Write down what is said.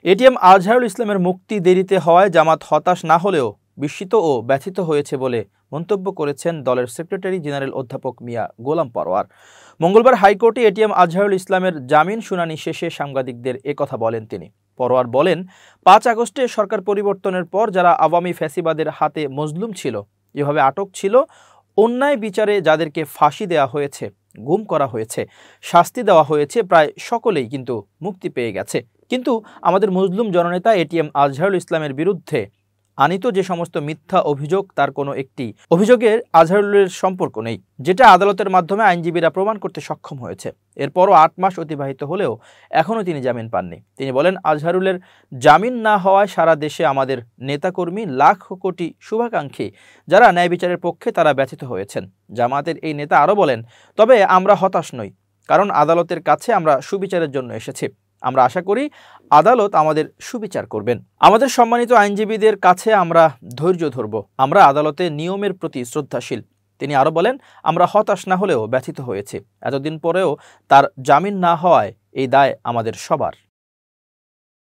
ATM Azharul ইসলামের মুক্তি দেরিতে হওয়ায় জামাত হতাশ না হলেও বিস্মিত ও ব্যথিত হয়েছে বলে মন্তব্য করেছেন দলের সেক্রেটারি জেনারেল অধ্যাপক মিয়া গোলাম পরোয়ার। মঙ্গলবার হাইকোর্টে এটিএম আজহারুল ইসলামের জামিন শুনানি শেষে সাংবাদিকদের একথা বলেন তিনি। পরোয়ার বলেন, ৫ আগস্টে সরকার পরিবর্তনের পর যারা আওয়ামী ফ্যাসিবাদের হাতে মজলুম ছিল, এভাবে আটক ছিল, অন্যায় বিচারে যাদেরকে ফাঁসি দেওয়া হয়েছে, গুম করা হয়েছে, শাস্তি দেওয়া হয়েছে, প্রায় সকলেই কিন্তু মুক্তি পেয়ে গেছে। কিন্তু আমাদের মজলুম জননেতা এটিএম আজহারুল ইসলামের বিরুদ্ধে আনিত যে সমস্ত মিথ্যা অভিযোগ, তার কোনো একটি অভিযোগের আজহারুলের সম্পর্ক নেই, যেটা আদালতের মাধ্যমে আইনজীবীরা প্রমাণ করতে সক্ষম হয়েছে। এরপরও ৮ মাস অতিবাহিত হলেও এখনও তিনি জামিন পাননি। তিনি বলেন, আজহারুলের জামিন না হওয়ায় সারা দেশে আমাদের নেতাকর্মী, লাখ কোটি শুভাকাঙ্ক্ষী যারা ন্যায় বিচারের পক্ষে, তারা ব্যথিত হয়েছেন। জামায়াতের এই নেতা আরও বলেন, তবে আমরা হতাশ নই, কারণ আদালতের কাছে আমরা সুবিচারের জন্য এসেছি। আমরা আশা করি আদালত আমাদের সুবিচার করবেন। আমাদের সম্মানিত আইনজীবীদের কাছে আমরা ধৈর্য ধরব। আমরা আদালতের নিয়মের প্রতি শ্রদ্ধাশীল। তিনি আরও বলেন, আমরা হতাশ না হলেও ব্যথিত হয়েছি। এতদিন পরেও তার জামিন না হওয়ায় এই দায় আমাদের সবার।